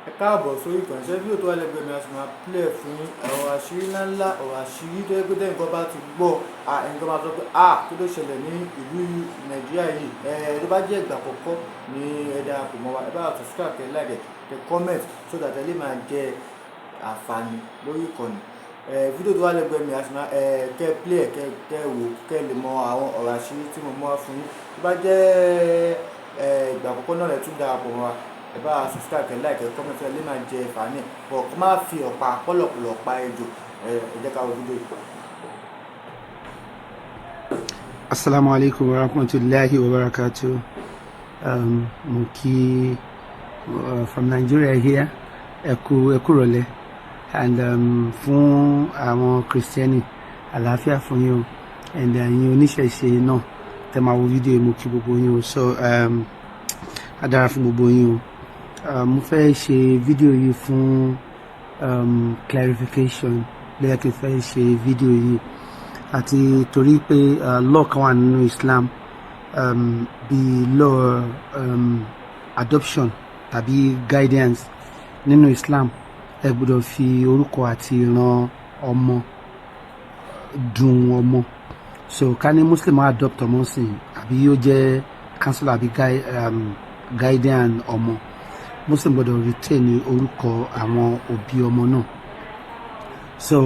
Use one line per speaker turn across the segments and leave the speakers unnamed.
ẹ káàbọ̀ sórí ìkànnì fídíò tó wà lẹ́gbẹ̀ẹ́ mi a sì máa play fún ọ̀rọ̀ àṣírí ńláńlá ọ̀rọ̀ àṣírí tó yẹ pé tẹ́yìn kan bá ti gbọ́ ẹnì kan máa sọ pé kí ló ṣẹlẹ̀ ní ìlú Nàìjíríà yìí tó bá jẹ́ ìgbà àkọ́kọ́ ní ẹ darapọ̀ mọ́ wa ẹ bá wa subscribe kẹ́ like kẹ́ comment so that ẹ lè máa jẹ àǹfààní lórí ìkànnì fídíò tó wà lẹ́gbẹ̀ẹ́ mi a sì máa kẹ́ play kẹ́ wò kẹ́ lè mọ àwọn ọ̀rọ̀ àṣírí tí mo mú wá fún yín tó bá jẹ́ ìgbà àkọ́kọ́ náà lẹ tún darapọ̀ mọ́ wa ẹ bá subscribe kẹ́ like kẹ́ comment ẹ lè máa jẹ àǹfààní bọ̀ kó má fi ọ̀pá pọ́lọ̀pọ̀lọ̀ pa ejò ẹ jẹ́ ká wo fídíò yìí.
Assalamu alaikum wa rahmatullahi wa barakatuh. Muki from Nigeria here. Eku role. And fún àwọn Christiani àlàáfíà fún yín o. And yín oníṣẹ̀ṣe náà tẹ́ máa wo fídíò mo kí gbogbo yín o. So adara fún gbogbo yín o. Mo fẹ́ ṣe fídíò yìí fún clarification lẹ́yìn kí n fẹ́ ṣe fídíò yìí àti torí pé law kan wà nínú Islam bí law adoption tàbí guidance nínú Islam ẹ gbọ́dọ̀ fi orúkọ àti ìran ọmọ dùn ọmọ so ká ní Muslim adopt ọmọ sìn àbí yóò jẹ́ counselor àbí guardian ọmọ Muslim gbọ́dọ̀ retain orúkọ àwọn òbí ọmọ náà so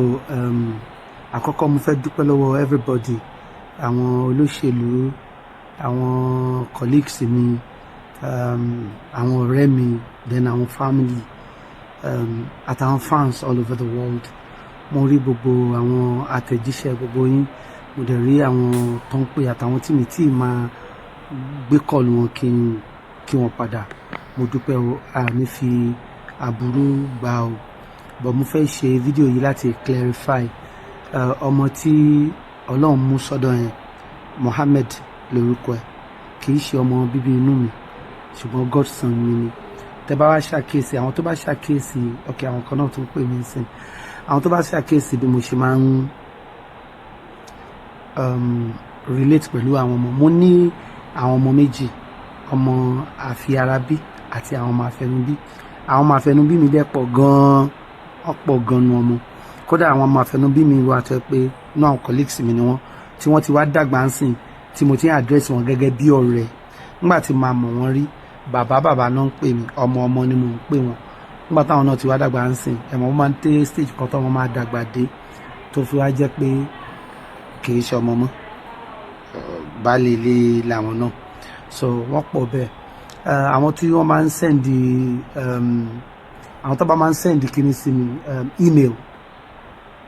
àkọ́kọ́ mo fẹ́ dúpẹ́ lọ́wọ́ everybody àwọn olóṣèlú àwọn colleagues mi àwọn ọ̀rẹ́ mi then àwọn family àtàwọn fans all over the world mo rí gbogbo àwọn àtẹ̀jíṣẹ́ gbogbo yín mo dẹ̀ rí àwọn tó ń pè àtàwọn tí mi tí máa gbé kọ́ọ̀lù wọn kí wọ́n padà mo dúpẹ́ o àní fi àbúrú gbà o but mo fẹ́ ṣe fídíò yìí láti clarify ọmọ tí Ọlọ́run mú sọ́dọ̀ yẹn Mohammed lórúkọ ẹ̀ kì í ṣe ọmọ bíbí inú mi ṣùgbọ́n godson mi ni tẹ́ bá wá ṣàkíyèsí àwọn tó bá ṣàkíyèsí ọkẹ àwọn kan náà tó ń pè mí sìn àwọn tó bá ṣàkíyèsí bí mo ṣe máa ń relate pẹ̀lú àwọn ọmọ mo ní àwọn ọmọ méjì ọmọ àfiarabí àti àwọn ọmọ àfẹnubí àwọn ọmọ àfẹnubí mi dẹ̀ pọ̀ gan-an ọ̀pọ̀ gan-an ọmọ kódà àwọn ọmọ àfẹnubí mi wà tó pé náà àwọn colleagues mi ni wọ́n tí wọ́n ti wá dàgbà ń sìn tí mo ti ń address wọn gẹ́gẹ́ bí ọ̀rẹ́ nígbà tí màá mọ̀ wọ́n rí bàbá náà ń pè mí ọmọ ni mò ń pè wọ́n nígbà táwọn náà ti wá dàgbà ń sìn ẹ̀mọ́ wọ́n máa ń tẹ́ stage kan tó wọ́n máa dàgbà dé tó fi wá jẹ́ pé kì í ṣe ọmọ mọ́ baálé ilé làwọn náà so wọ́n pọ̀ bẹ́ẹ̀ àwọn tí wọ́n máa ń sẹ́ndì àwọn tó bá máa ń sẹ́ndì kíní sí mi email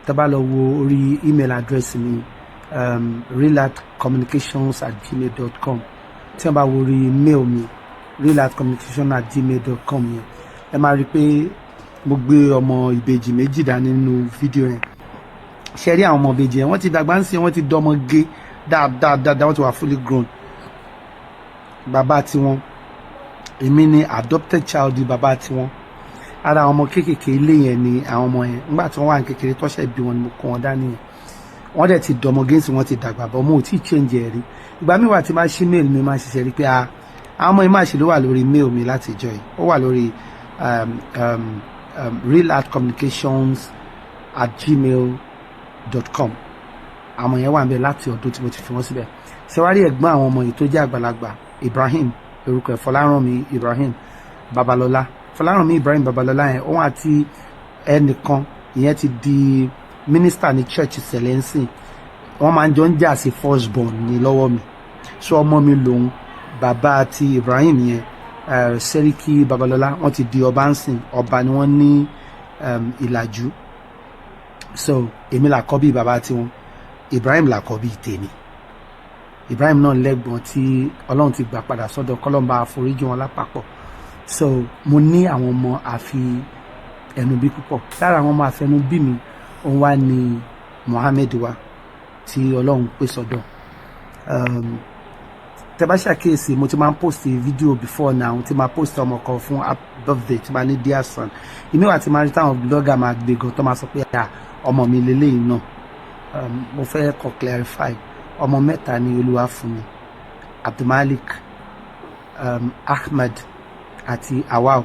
tó bá lọ wo orí email address mi relatcommunications@gmail.com tí wọ́n bá wo orí mail mi relatcommunications@gmail.com yẹn ẹ máa rí i pé mo gbé ọmọ ìbejì méjì dání nínú fídíò yẹn ṣe rí àwọn ọmọ ìbejì yẹn wọ́n ti dàgbà ń sìn wọ́n ti dọmọ gé dáadáa wọ́n ti wà fully grown bàbá tiwọn èmi ni adopted child bàbá tiwọn ara àwọn ọmọ kéékèèké ilé yẹn ni àwọn ọmọ yẹn nígbà tí wọ́n wà ní kékeré tọ́ṣẹ̀ bí wọn ni mo kó wọn dání yẹn wọ́n dẹ̀ ti dọmọ gẹ́ǹsì wọ́n ti dàgbà bọ́ mo ò tí ì change ẹ̀ rí ìgbà míì wà tí máa ṣí mail mi máa ṣiṣẹ́ rí pé àwọn ọmọ yìí máa ṣe ló wà lórí mail mi láti ìjọ yìí ó wà lórí relatcommunications@gmail.com àwọn yẹn wà ń bẹ láti ọdún tí mo ti fi wọ́n síbẹ̀ ṣe wá rí ẹ̀gbọ́n àwọn ọmọ yìí tó jẹ́ àgbàlagbà Ibrahim lórúkọ ẹ̀ Fọlárànmí Ibrahim Babalọ́lá Fọlárànmí Ibrahim Babalọ́lá yẹn òun àti ẹnìkan ìyẹn ti di mínísítà ní church sele wọ́n máa ń jọ ń jà sí first born ní lọ́wọ́ mi so ọmọ mi lòun bàbá àti Ibrahim yẹn Sẹ́ríkì Babalọ́lá wọ́n ti di ọba ń sìn ọba ni wọ́n ní Ìlàjú so èmi làkọ́bí bàbá tiwọn Ibrahim làkọ́bí tèmi Ibrahim náà lẹ́gbọ̀n tí Ọlọ́run ti gbà padà sọ́dọ̀ kọ́lọ́mbà àforíjì wọn lápapọ̀ so mo ní àwọn ọmọ àfi ẹnubí púpọ̀ lára àwọn ọmọ àfẹnubí mi òun wá ní Mohammed wa tí Ọlọ́run pè sọ́dọ̀ tẹ́ bá ṣàkíyèsí mo ti máa ń post fídíò before now tí máa post ọmọ kan fún birthday tí máa ní dear son ìmí wà tí máa rí táwọn blogger máa gbé gan tó máa sọ pé ọmọ mi lélẹ́yìn náà mo fẹ́ kọ́ clarify ọmọ mẹ́ta ni Olúwa fún mi Abdulmalik Ahmed àti Awal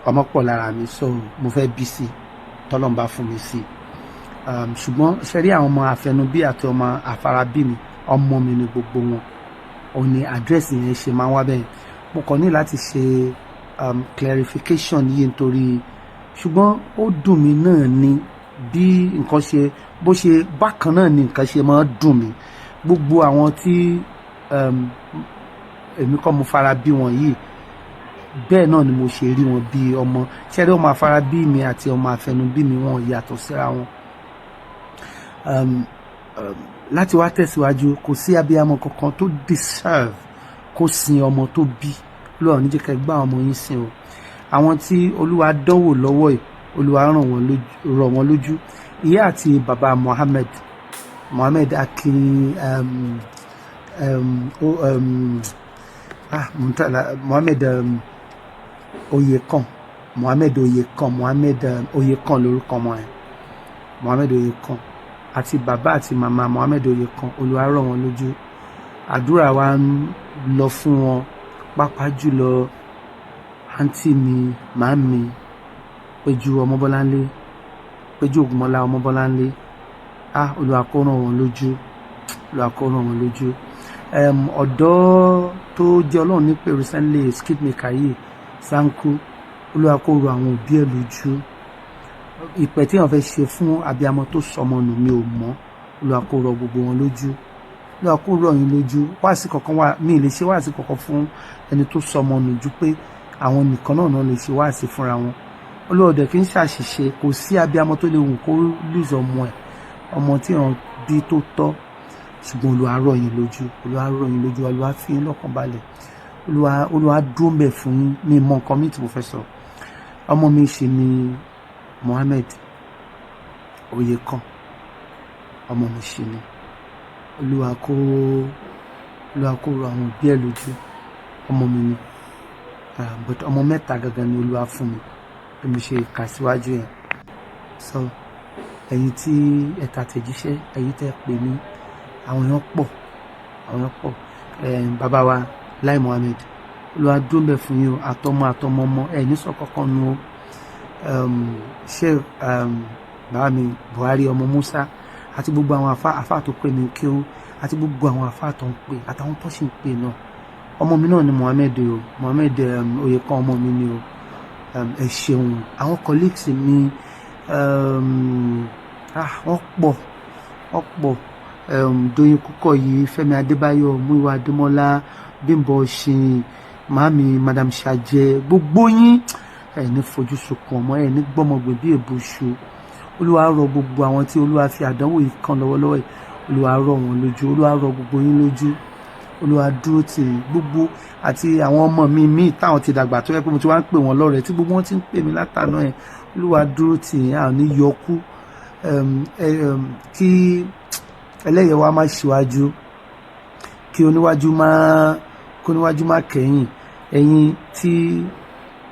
ọmọ pọ̀ lára mi, so mo fẹ́ bí sí tọ́lọ́run bá fún mi sí. Ṣùgbọ́n ṣe rí àwọn ọmọ àfẹnubí àti ọmọ àfarabí mi, ọmọ mi ni gbogbo wọn. Òun ni àdírẹ́sì yẹn ṣe máa ń wá bẹ́ẹ̀. Mo kàn ní láti ṣe clarification yìí nítorí ṣùgbọ́n ó dùn mí náà ni bí nǹkan ṣe bó ṣe bákan náà ni nǹkan ṣe máa ń dùn mí. Gbogbo àwọn tí èmi kọ́ mo fara bí wọn yìí, bẹ́ẹ̀ náà ni mo ṣe rí wọn bí ọmọ. Ṣé rí ọmọ àfarabí mi àti ọmọ àfẹnubí mi, wọn yàtọ̀ síra wọn. Láti wá tẹ̀síwájú, kò sí abiyamọ kankan tó deserve kó sin ọmọ tó bí. Olúwa ò ní jẹ́ ká gbá ọmọ yín sin o. Àwọn tí Olúwa dánwò lọ́wọ́ yìí, Olúwa rọ̀ wọ́n lójú. Ìyá àti bàbá Mohammed akin Oyekan lórúkọ ọmọ ẹ̀, Mohammed Oyekan àti bàbá àti màmá Mohammed Oyekan, Olúwa rọ̀ wọ́n lójú. Àdúrà wa ń lọ fún wọn, pàápàá jùlọ àǹtí mi, màámi Péjú Ọmọbọ́láńlé, Péjú Ògúnmọ́lá Ọmọbọ́láńlé. Olúwa kó ràn wọ́n lójú, Olúwa kó ràn wọ́n lójú. Ọ̀dọ́ tó jẹ́ Ọlọ́run ní pé recently skit maker yìí Sanku, Olúwa kó rọ̀ àwọn òbí ẹ̀ lójú. Ìpẹ́ tí wọ́n fẹ́ ṣe fún abiyamọ tó sọmọ nù mi ò mọ̀. Olúwa kó rọ̀ gbogbo wọn lójú, Olúwa kó rọ̀ yín lójú. Wáàsí kankan wà, mi lè ṣe wáàsí kankan fún ẹni tó sọmọ nù ju pé àwọn nìkan náà lè ṣe wáàsí fúnra wọn. Olúwa ò dẹ̀ kí ń ṣàṣìṣe, kò sí abiyamọ tó lè wù kó lùzọ ọmọ ẹ̀, ọmọ tí wọ́n bí tó tọ́. Ṣùgbọ́n Olúwa rọ̀ yín lójú, Olúwa rọ̀ yín lójú, Olúwa fi yín lọ́kàn balẹ̀, Olúwa dúró ń bẹ̀ fún yín. Mi mọ nǹkan mi tí mo fẹ́ sọ. Ọmọ mi ṣe ni Mohammed Oyekan, ọmọ mi ṣe ni. Olúwa kó rọ̀ àwọn òbí ẹ̀ lójú. Ọmọ mi ni, but ọmọ mẹ́ta gangan ni Olúwa fún mi bí mo ṣe kà síwájú yẹn. So ẹ̀yin tí ẹ tàtẹ̀jíṣẹ́, ẹ̀yin tẹ́ pè mí, àwọn èèyàn pọ̀. Bàbá wa Lai Mohammed, Olúwa dúró ń bẹ̀ fún yín o, àtọmọ ọmọ ẹ̀ ní sọ kankan nu o. Ṣé bàbá mi Buhari ọmọ Musa àti gbogbo àwọn àfáà tó pè mí kí ó, àti gbogbo àwọn àfáà tó ń pè àtàwọn tó sì ń pè náà. Ọmọ mi náà ni Mohammed Oyekan, ọmọ mi ni o. Ẹ ṣeun. Àwọn colleagues mi wọ́n pọ̀. Doyin Kúkọ̀yí, Fẹ́mi Adébáyọ̀, Múyìwá Adémọ́lá, Bímbọ́ Ṣìn, màámi Madam Ṣàjẹ́, gbogbo yín ẹ̀ ní fojú sunkún ọmọ, ẹ̀ ní gbọ́mọgbè bí èbùṣu. Olúwa rọ̀ gbogbo àwọn tí Olúwa fi àdánwò yìí kàn lọ́wọ́lọ́wọ́ yìí, Olúwa rọ̀ wọ́n lójú, Olúwa rọ̀ gbogbo yín lójú. Olúwa dúró tì í gbogbo àti àwọn ọmọ mi táwọn ti dàgbà tó yẹ pé mo ti wá ń pè wọ́n lọ́rẹ̀ẹ́ tí gbogbo wọn ti ń pè mí látàná ẹ̀. Olúwa dúró tì í, a ò ní yọkú. Kí ẹlẹ́yẹ̀ wa má ṣíwájú, kí oníwájú má kẹ́yìn. Ẹ̀yin tí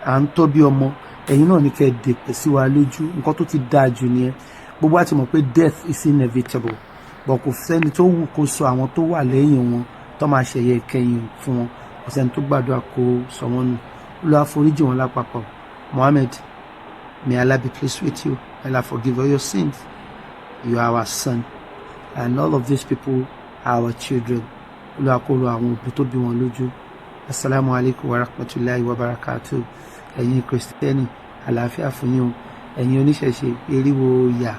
à ń tọ́ bí ọmọ, ẹ̀yin náà ní kẹ́ dèpẹ̀ sí wa lójú. Nǹkan tó ti dáa jù nìyẹn. Gbogbo àti mọ̀ pé death is inevitable, but kò sẹ́ni tó wù kó sọ àwọn tó wà lẹ́yìn wọn tó máa ṣẹ̀yẹ ìkẹyìn fún wọn. Kò sẹ́ni tó gbàdúrà kó sọ wọ́n nù. Olúwa foríjì wọn lápapọ̀. Mohammed, may Allah be pleased with you. May Allah forgive all your sins. You are our son, and all of these people are our children. Olúwa kó rọ̀ àwọn òbí tó bí wọn lójú. Assalamu alaikum wa rahmatullahi wa barakatuh. Ẹ̀yin Kristẹni, àlàáfíà fún yín o. Ẹ̀yin oníṣẹ̀ṣe, eriwo yà.